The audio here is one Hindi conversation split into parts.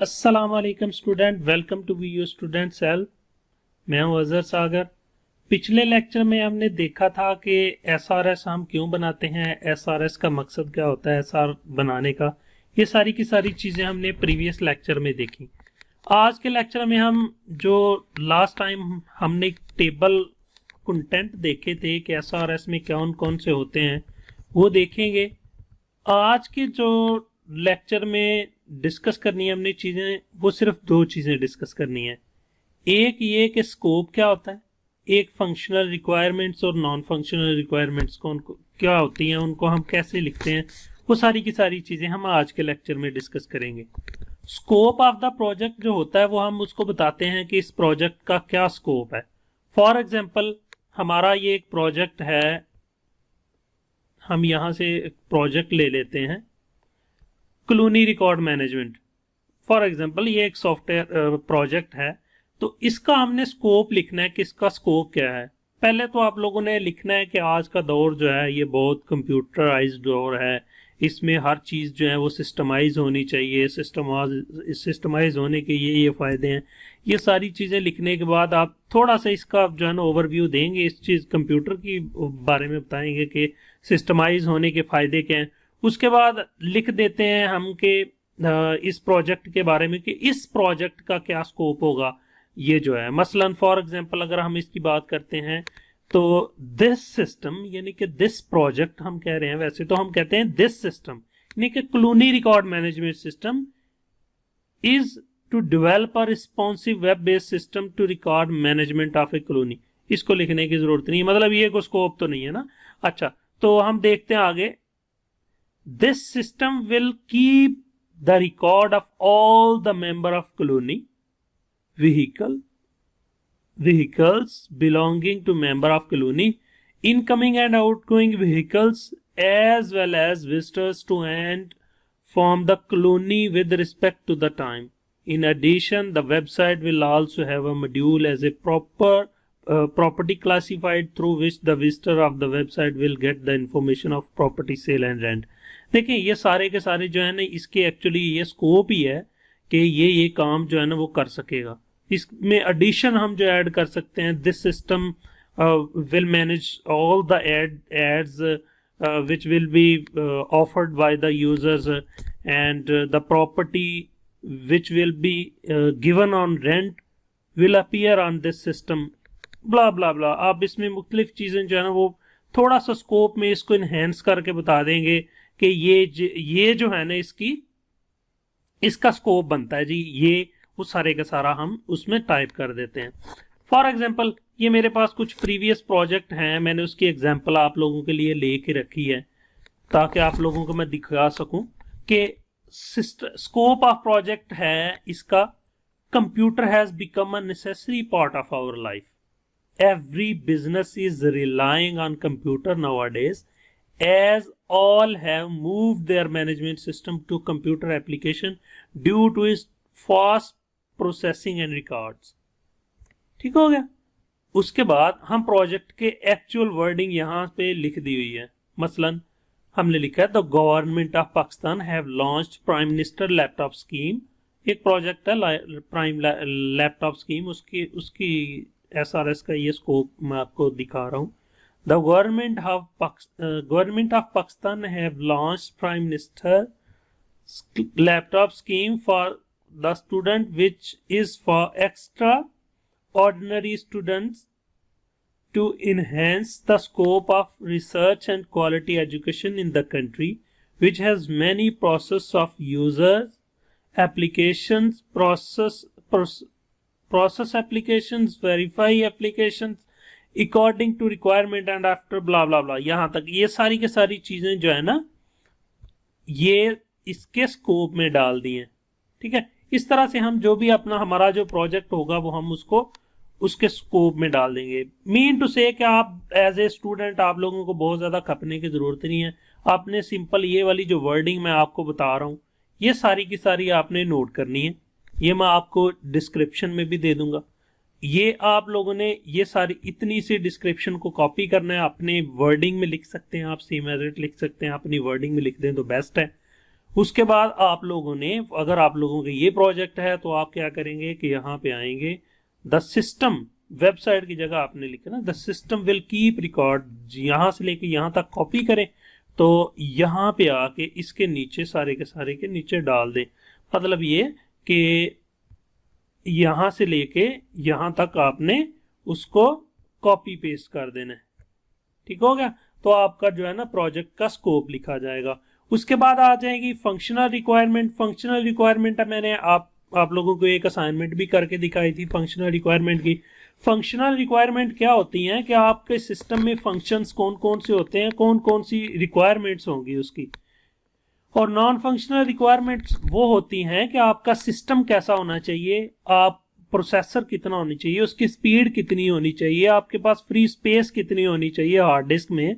अस्सलाम वालेकुम student, welcome to VU student cell. मैं हूं अजहर सागर। पिछले लेक्चर में हमने देखा था कि एसआरएस हम क्यों बनाते हैं, एसआरएस का मकसद क्या होता है, एसआर बनाने का। ये सारी की सारी चीज़ें हमने प्रीवियस लेक्चर में देखी। आज के लेक्चर में हम जो लास्ट टाइम हमने टेबल कंटेंट देखे थे कि एसआरएस में कौन कौन से होते हैं वो देखेंगे। आज के जो लेक्चर में डिस्कस करनी है हमने चीजें, वो सिर्फ दो चीजें डिस्कस करनी है। एक ये कि स्कोप क्या होता है, एक फंक्शनल रिक्वायरमेंट्स और नॉन फंक्शनल रिक्वायरमेंट्स कौन क्या होती हैं, उनको हम कैसे लिखते हैं, वो सारी की सारी चीजें हम आज के लेक्चर में डिस्कस करेंगे। स्कोप ऑफ द प्रोजेक्ट जो होता है वो हम उसको बताते हैं कि इस प्रोजेक्ट का क्या स्कोप है। फॉर एग्जाम्पल हमारा ये एक प्रोजेक्ट है, हम यहां से एक प्रोजेक्ट ले लेते हैं colony record management. For example ये एक सॉफ्टवेयर प्रोजेक्ट है, तो इसका हमने स्कोप लिखना है कि इसका स्कोप क्या है। पहले तो आप लोगों ने लिखना है कि आज का दौर जो है ये बहुत कंप्यूटराइज्ड दौर है, इसमें हर चीज़ जो है वो सिस्टमाइज होनी चाहिए, सिस्टमाइज होने के ये फ़ायदे हैं। ये सारी चीज़ें लिखने के बाद आप थोड़ा सा इसका जो है ना ओवरव्यू देंगे, इस चीज़ कंप्यूटर की बारे में बताएंगे कि सिस्टमाइज होने के फ़ायदे क्या हैं। उसके बाद लिख देते हैं हम कि इस प्रोजेक्ट के बारे में कि इस प्रोजेक्ट का क्या स्कोप होगा। ये जो है मसलन फॉर एग्जांपल अगर हम इसकी बात करते हैं तो दिस सिस्टम यानी कि दिस प्रोजेक्ट हम कह रहे हैं, वैसे तो हम कहते हैं दिस सिस्टम यानी कि colony record management system is to develop a responsive web based system to record management of a colony. इसको लिखने की जरूरत नहीं, मतलब ये कोई स्कोप तो नहीं है ना। अच्छा, तो हम देखते हैं आगे। This system will keep the record of all the member of colony, vehicles belonging to member of colony, incoming and outgoing vehicles, as well as visitors to and from the colony with respect to the time. In addition, the website will also have a module as a property classified through which the visitor of the website will get the information of property sale and rent. देखिए ये सारे के सारे जो है ना इसके एक्चुअली ये स्कोप ही है कि ये काम जो है ना वो कर सकेगा। इसमें एडिशन हम जो ऐड कर सकते हैं, this system will manage all the ads which will be offered by the users and the property which will be given on rent will appear on this system, blah blah blah। आप इसमें मुख्तलिफ चीज़ें जो है ना वो थोड़ा सा स्कोप में इसको इन्हेंस करके बता देंगे कि ये जो है ना इसका स्कोप बनता है जी, ये वो सारे का सारा हम उसमें टाइप कर देते हैं। फॉर एग्जांपल ये मेरे पास कुछ प्रीवियस प्रोजेक्ट हैं, मैंने उसकी एग्जांपल आप लोगों के लिए लेके रखी है ताकि आप लोगों को मैं दिखा सकूं कि स्कोप ऑफ प्रोजेक्ट है इसका। Computer has become a necessary part of our life. Every business is relying on computer nowadays, as all have moved their management system to computer application due to its fast processing and records। ठीक हो गया। उसके बाद हम प्रोजेक्ट के एक्चुअल वर्डिंग यहाँ पे लिख दी हुई है। मसलन हमने लिखा है the government of Pakistan have launched prime minister laptop scheme. एक प्रोजेक्ट है प्राइम लैपटॉप स्कीम, उसकी एसआरएस का ये स्कोप मैं आपको दिखा रहा हूँ। The government of Pakistan have launched Prime Minister laptop scheme for the student, which is for extraordinary students to enhance the scope of research and quality education in the country, which has many process of users, applications, process applications, verify applications according to requirement and after blah blah blah. यहाँ तक ये सारी के सारी चीजें जो है ना ये इसके स्कोप में डाल दी हैं। ठीक है, इस तरह से हम जो भी अपना हमारा जो प्रोजेक्ट होगा वो हम उसको उसके स्कोप में डाल देंगे। मीन टू से कि आप एज ए स्टूडेंट आप लोगों को बहुत ज्यादा खपने की जरूरत नहीं है। आपने सिंपल ये वाली जो वर्डिंग मैं आपको बता रहा हूँ ये सारी की सारी आपने नोट करनी है। ये मैं आपको डिस्क्रिप्शन में भी दे दूंगा। ये आप लोगों ने ये सारी इतनी सी डिस्क्रिप्शन को कॉपी करना है, अपने वर्डिंग में लिख सकते हैं, आप सेम एज इट लिख सकते हैं, अपनी वर्डिंग में लिख दें तो बेस्ट है। उसके बाद आप लोगों ने, अगर आप लोगों का ये प्रोजेक्ट है तो आप क्या करेंगे कि यहाँ पे आएंगे, द सिस्टम, वेबसाइट की जगह आपने लिखा ना the system will keep record, यहां से लेके यहां तक कॉपी करें, तो यहाँ पे आके इसके नीचे सारे के नीचे डाल दें। मतलब ये कि यहां से लेके यहां तक आपने उसको कॉपी पेस्ट कर देना है। ठीक हो गया? तो आपका जो है ना प्रोजेक्ट का स्कोप लिखा जाएगा। उसके बाद आ जाएगी फंक्शनल रिक्वायरमेंट। फंक्शनल रिक्वायरमेंट मैंने आप लोगों को एक असाइनमेंट भी करके दिखाई थी फंक्शनल रिक्वायरमेंट की। फंक्शनल रिक्वायरमेंट क्या होती हैं कि आपके सिस्टम में फंक्शंस कौन कौन से होते हैं, कौन कौन सी रिक्वायरमेंट्स होंगी उसकी। और नॉन फंक्शनल रिक्वायरमेंट्स वो होती हैं कि आपका सिस्टम कैसा होना चाहिए, आप प्रोसेसर कितना होनी चाहिए, उसकी स्पीड कितनी होनी चाहिए, आपके पास फ्री स्पेस कितनी होनी चाहिए हार्ड डिस्क में।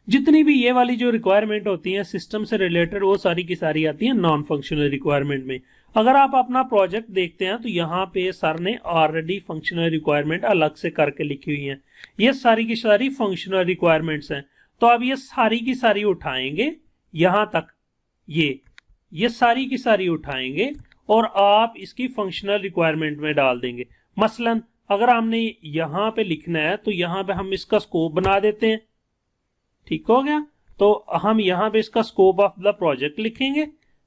जितनी भी ये वाली जो रिक्वायरमेंट होती है सिस्टम से रिलेटेड, वो सारी की सारी आती है नॉन फंक्शनल रिक्वायरमेंट में। अगर आप अपना प्रोजेक्ट देखते हैं तो यहाँ पे सर ने ऑलरेडी फंक्शनल रिक्वायरमेंट अलग से करके लिखी हुई है। ये सारी की सारी फंक्शनल रिक्वायरमेंट्स हैं। तो अब ये सारी की सारी उठाएंगे यहां तक, ये सारी की सारी उठाएंगे और आप इसकी फंक्शनल रिक्वायरमेंट में डाल देंगे। मसलन अगर हमने यहां पे लिखना है तो यहां पे हम इसका स्कोप बना देते हैं। ठीक हो गया? तो हम यहां पे इसका स्कोप ऑफ द प्रोजेक्ट लिखेंगे।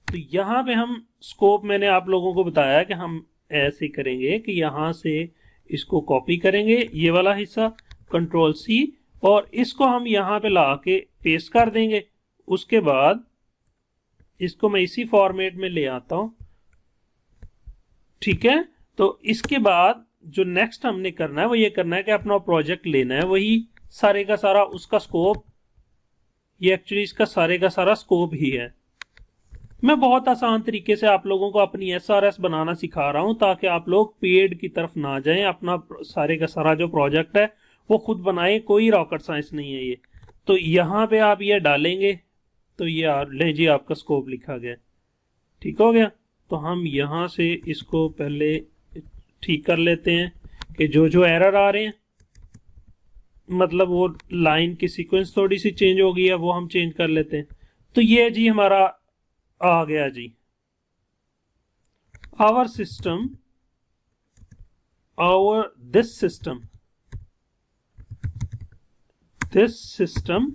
तो यहां पे हम स्कोप, मैंने आप लोगों को बताया कि हम ऐसे करेंगे कि यहां से इसको कॉपी करेंगे ये वाला हिस्सा, कंट्रोल सी, और इसको हम यहां पे ला के पेस्ट कर देंगे। उसके बाद इसको मैं इसी फॉर्मेट में ले आता हूं। ठीक है? तो इसके बाद जो नेक्स्ट हमने करना है वो ये करना है कि अपना प्रोजेक्ट लेना है, वही सारे का सारा उसका स्कोप, ये एक्चुअली इसका सारे का सारा स्कोप ही है। मैं बहुत आसान तरीके से आप लोगों को अपनी एसआरएस बनाना सिखा रहा हूं ताकि आप लोग पेड की तरफ ना जाएं, अपना सारे का सारा जो प्रोजेक्ट है वो खुद बनाएं। कोई रॉकेट साइंस नहीं है ये। तो यहां पे आप ये डालेंगे तो ये ले जी आपका स्कोप लिखा गया। ठीक हो गया? तो हम यहां से इसको पहले ठीक कर लेते हैं कि जो जो एरर आ रहे हैं, मतलब वो लाइन की सीक्वेंस थोड़ी सी चेंज हो गई है, वो हम चेंज कर लेते हैं। तो ये जी हमारा आ गया जी, our system, this system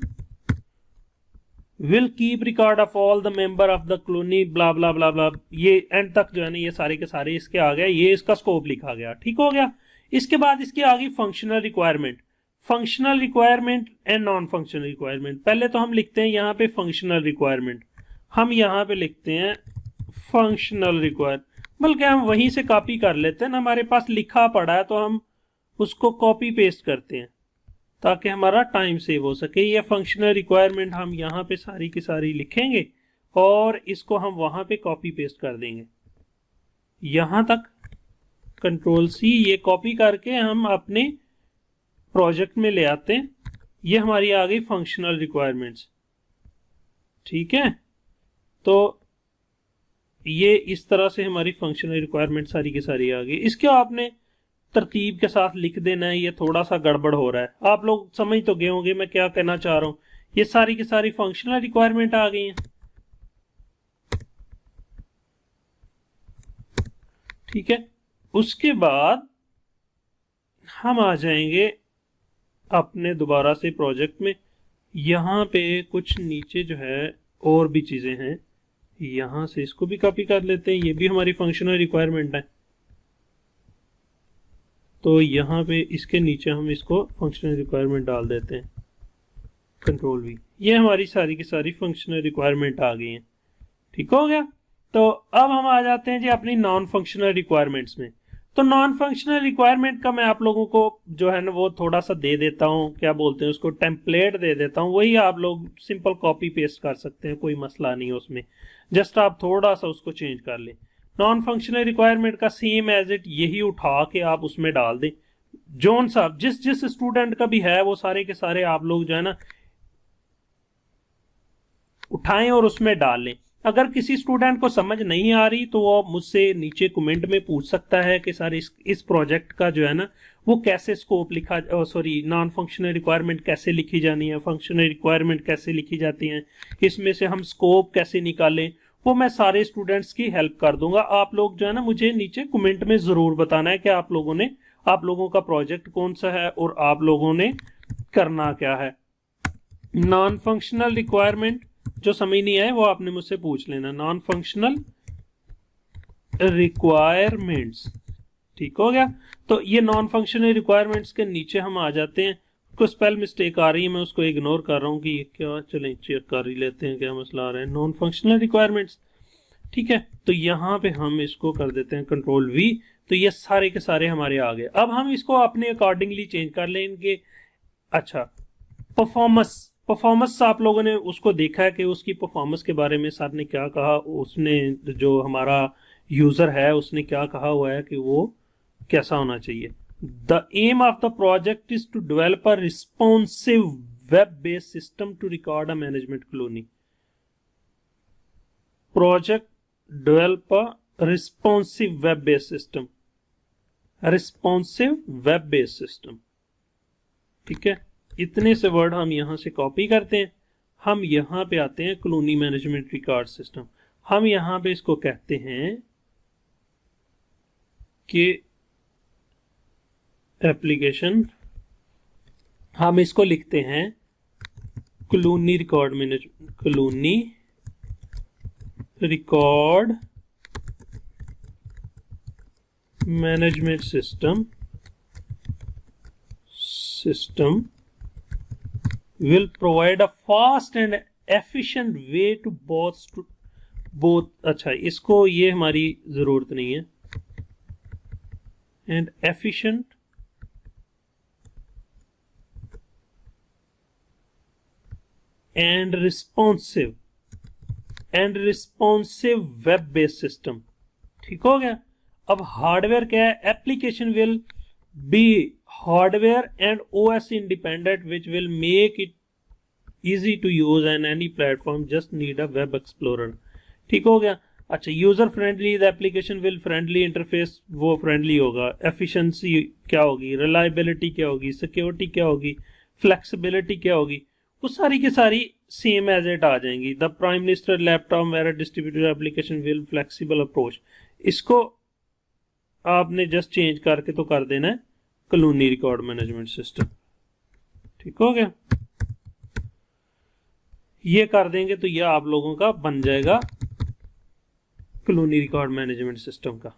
will keep record of all the member of the colony, blah blah blah blah. ये एंड तक जो है ना ये सारे के सारे इसके आ गया, ये इसका स्कोप लिखा गया। ठीक हो गया? इसके बाद इसकी आ गई functional requirement. Functional requirement and non functional requirement. पहले तो हम लिखते हैं यहाँ पे फंक्शनल रिक्वायरमेंट, हम यहाँ पे लिखते हैं फंक्शनल रिक्वायर, बल्कि हम वहीं से कॉपी कर लेते हैं ना, हमारे पास लिखा पड़ा है तो हम उसको कॉपी पेस्ट करते हैं ताकि हमारा टाइम सेव हो सके। ये फंक्शनल रिक्वायरमेंट हम यहाँ पे सारी की सारी लिखेंगे और इसको हम वहां पे कॉपी पेस्ट कर देंगे यहां तक, कंट्रोल सी, ये कॉपी करके हम अपने प्रोजेक्ट में ले आते हैं। ये हमारी आ गई फंक्शनल रिक्वायरमेंट्स। ठीक है? तो ये इस तरह से हमारी फंक्शनल रिक्वायरमेंट सारी की सारी आ गई। इसके आपने तरतीब के साथ लिख देना है, ये थोड़ा सा गड़बड़ हो रहा है। आप लोग समझ तो गए होंगे मैं क्या कहना चाह रहा हूं। ये सारी की सारी फंक्शनल रिक्वायरमेंट आ गई हैं। ठीक है? उसके बाद हम आ जाएंगे अपने दोबारा से प्रोजेक्ट में। यहां पे कुछ नीचे जो है और भी चीजें हैं, यहां से इसको भी कॉपी कर लेते हैं, ये भी हमारी फंक्शनल रिक्वायरमेंट है। तो यहाँ पे इसके नीचे हम इसको फंक्शनल रिक्वायरमेंट डाल देते हैं, कंट्रोल वी। ये हमारी सारी की सारी फंक्शनल रिक्वायरमेंट आ गई हैं। ठीक हो गया? तो अब हम आ जाते हैं जी अपनी नॉन फंक्शनल रिक्वायरमेंट्स में। तो नॉन फंक्शनल रिक्वायरमेंट का मैं आप लोगों को जो है ना वो थोड़ा सा दे देता हूँ, क्या बोलते हैं उसको, टेम्पलेट दे देता हूँ। वही आप लोग सिंपल कॉपी पेस्ट कर सकते हैं, कोई मसला नहीं है उसमें, जस्ट आप थोड़ा सा उसको चेंज कर लें। नॉन फंक्शनल रिक्वायरमेंट का सेम एज इट यही उठा के आप उसमें डाल दें। जोन साहब जिस स्टूडेंट का भी है वो सारे के सारे आप लोग जो है ना उठाएं और उसमें डाल लें। अगर किसी स्टूडेंट को समझ नहीं आ रही तो वो मुझसे नीचे कमेंट में पूछ सकता है कि सर इस प्रोजेक्ट का जो है ना वो कैसे स्कोप लिखा, सॉरी नॉन फंक्शनल रिक्वायरमेंट कैसे लिखी जानी है, फंक्शनल रिक्वायरमेंट कैसे लिखी जाती हैं, इसमें से हम स्कोप कैसे निकालें, वो मैं सारे स्टूडेंट्स की हेल्प कर दूंगा। आप लोग जो है ना मुझे नीचे कमेंट में जरूर बताना है कि आप लोगों का प्रोजेक्ट कौन सा है और आप लोगों ने करना क्या है। नॉन फंक्शनल रिक्वायरमेंट जो समझ नहीं आए वो आपने मुझसे पूछ लेना। नॉन फंक्शनल रिक्वायरमेंट्स, ठीक हो गया। तो ये नॉन फंक्शनल रिक्वायरमेंट्स के नीचे हम आ जाते हैं। कुछ स्पेल मिस्टेक आ रही है, मैं उसको इग्नोर कर रहा हूँ कि ये क्या, चलें चेक कर ही लेते हैं क्या मसला आ रहा है। नॉन फंक्शनल रिक्वायरमेंट्स, ठीक है, तो यहाँ पे हम इसको कर देते हैं कंट्रोल वी। तो ये सारे के सारे हमारे आ गए। अब हम इसको अपने अकॉर्डिंगली चेंज कर लेंगे। अच्छा, परफॉर्मेंस आप लोगों ने उसको देखा है कि उसकी परफॉर्मेंस के बारे में सर ने क्या कहा, उसने जो हमारा यूजर है उसने क्या कहा हुआ है कि वो कैसा होना चाहिए। The aim of the project is to develop a responsive web based system to record a management colony. Project develop a responsive web based system, responsive web based system, ठीक है। इतने से वर्ड हम यहां से कॉपी करते हैं। हम यहां पे आते हैं कॉलोनी मैनेजमेंट रिकॉर्ड सिस्टम। हम यहां पे इसको कहते हैं कि एप्लीकेशन, हम इसको लिखते हैं colony record management, colony record management system will provide a fast and efficient way to both अच्छा, इसको ये हमारी जरूरत नहीं है। and efficient and responsive web based system, ठीक हो गया। अब हार्डवेयर क्या है? Application will be hardware and OS independent which will make it easy to use and any platform just need a web explorer, ठीक हो गया। अच्छा, user friendly, the application will friendly interface, वो फ्रेंडली होगा। एफिशिएंसी क्या होगी, रिलायबिलिटी क्या होगी, सिक्योरिटी क्या होगी, फ्लेक्सिबिलिटी क्या होगी, वो सारी की सारी सेम एज इट आ जाएंगी। The prime minister laptop where distributed application will flexible approach, इसको आपने जस्ट चेंज करके तो कर देना है कॉलोनी रिकॉर्ड मैनेजमेंट सिस्टम, ठीक हो गया। ये कर देंगे तो ये आप लोगों का बन जाएगा कॉलोनी रिकॉर्ड मैनेजमेंट सिस्टम का,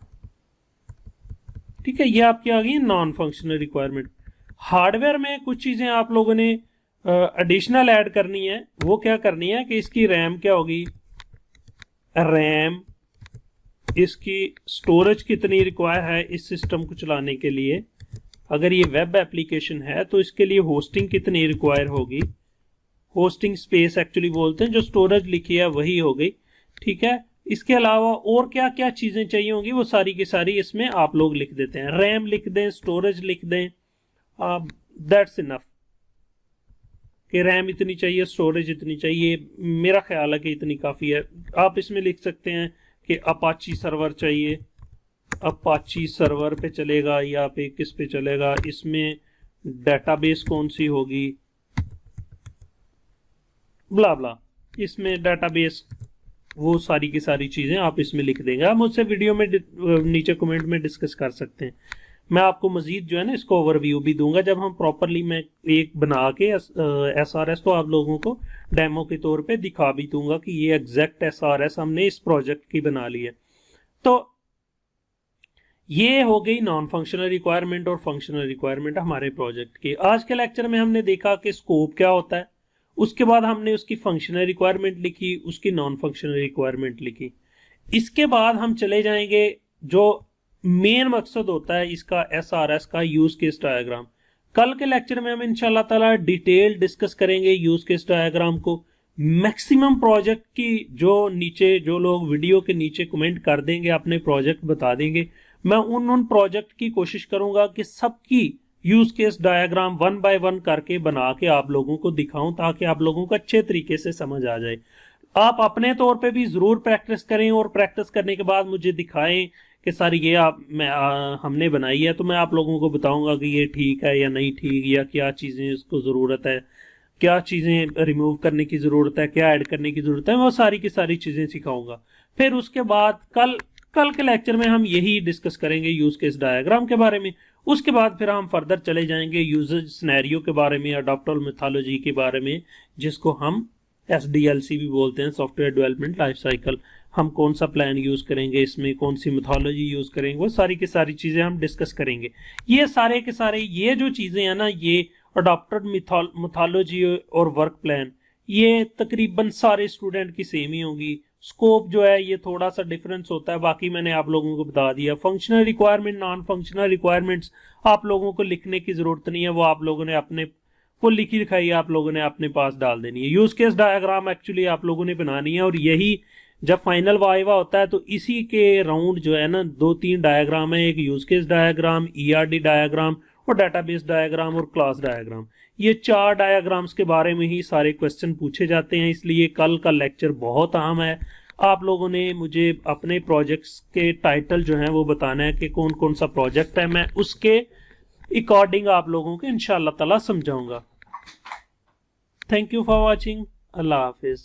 ठीक है। ये आपकी आ गई नॉन फंक्शनल रिक्वायरमेंट। हार्डवेयर में कुछ चीजें आप लोगों ने एडिशनल ऐड करनी है। वो क्या करनी है कि इसकी रैम क्या होगी, रैम, इसकी स्टोरेज कितनी रिक्वायर है इस सिस्टम को चलाने के लिए। अगर ये वेब एप्लीकेशन है तो इसके लिए होस्टिंग कितनी रिक्वायर होगी, होस्टिंग स्पेस एक्चुअली बोलते हैं, जो स्टोरेज लिखी है वही हो गई, ठीक है। इसके अलावा और क्या क्या चीजें चाहिए होंगी वो सारी की सारी इसमें आप लोग लिख देते हैं। रैम लिख दें, स्टोरेज लिख दें, दैट्स इनफ कि रैम इतनी चाहिए, स्टोरेज इतनी चाहिए, मेरा ख्याल है कि इतनी काफी है। आप इसमें लिख सकते हैं कि अपाची सर्वर चाहिए, अपाची सर्वर पे चलेगा या पे किस पे चलेगा, इसमें डेटाबेस कौन सी होगी, ब्ला ब्ला, इसमें डेटाबेस, वो सारी की सारी चीजें आप इसमें लिख देंगे। आप मुझसे वीडियो में नीचे कमेंट में डिस्कस कर सकते हैं। मैं आपको मजीद जो है ना इसको ओवरव्यू भी दूंगा जब हम प्रॉपरली, मैं एक बना के SRS तो आप लोगों को डेमो के तौर पे दिखा भी दूंगा कि ये एग्जैक्ट SRS हमने इस प्रोजेक्ट की बना ली है। तो ये हो गई नॉन फंक्शनल रिक्वायरमेंट और फंक्शनल रिक्वायरमेंट हमारे प्रोजेक्ट की। आज के लेक्चर में हमने देखा कि स्कोप क्या होता है, उसके बाद हमने उसकी फंक्शनल रिक्वायरमेंट लिखी, उसकी नॉन फंक्शनल रिक्वायरमेंट लिखी। इसके बाद हम चले जाएंगे जो मेन मकसद होता है इसका SRS का, यूज केस डायग्राम। कल के लेक्चर में हम इंशाल्लाह ताला डिटेल डिस्कस करेंगे यूज केस डायग्राम को। मैक्सिमम प्रोजेक्ट की जो नीचे जो लोग वीडियो के नीचे कमेंट कर देंगे, अपने प्रोजेक्ट बता देंगे, मैं उन प्रोजेक्ट की कोशिश करूंगा कि सबकी यूज केस डायग्राम 1 बाय 1 करके बना के आप लोगों को दिखाऊं ताकि आप लोगों को अच्छे तरीके से समझ आ जाए। आप अपने तौर पे भी ज़रूर प्रैक्टिस करें और प्रैक्टिस करने के बाद मुझे दिखाएं कि सर ये हमने बनाई है, तो मैं आप लोगों को बताऊंगा कि ये ठीक है या नहीं ठीक, या क्या चीज़ें इसको ज़रूरत है, क्या चीज़ें रिमूव करने की ज़रूरत है, क्या ऐड करने की ज़रूरत है, वो सारी की सारी चीज़ें सिखाऊंगा। फिर उसके बाद कल के लेक्चर में हम यही डिस्कस करेंगे यूज़ केस डायग्राम के बारे में। उसके बाद फिर हम फर्दर चले जाएंगे यूजर सिनेरियो के बारे में, अडॉप्टर मेथोडोलॉजी के बारे में, जिसको हम SDLC भी बोलते हैं, सॉफ्टवेयर डेवलपमेंट लाइफ साइकिल। हम कौन सा प्लान यूज करेंगे, इसमें कौन सी मेथोडोलॉजी यूज करेंगे, वो सारी की सारी चीजें हम डिस्कस करेंगे। ये सारे के सारे ये जो चीजें हैं ना, ये अडॉप्टेड मेथोडोलॉजी और वर्क प्लान, ये तकरीबन सारे स्टूडेंट की सेम ही होंगी। स्कोप जो है ये थोड़ा सा डिफरेंस होता है, बाकी मैंने आप लोगों को बता दिया। Functional requirement, non functional requirements आप लोगों को लिखने की जरूरत नहीं है, वो आप लोगों ने अपने को लिखी लिखाई आप लोगों ने अपने पास डाल देनी है। यूज केस डायग्राम एक्चुअली आप लोगों ने बनानी है, और यही जब फाइनल वाइवा होता है तो इसी के राउंड जो है ना 2-3 डायग्राम है, एक use case diagram, ERD diagram और डाटाबेस डायग्राम और क्लास डायग्राम। ये 4 डायग्राम्स के बारे में ही सारे क्वेश्चन पूछे जाते हैं, इसलिए कल का लेक्चर बहुत अहम है। आप लोगों ने मुझे अपने प्रोजेक्ट्स के टाइटल जो है वो बताना है कि कौन कौन सा प्रोजेक्ट है, मैं उसके अकॉर्डिंग आप लोगों को इंशाअल्लाह ताला समझाऊंगा। Thank you for watching. Allah Hafiz.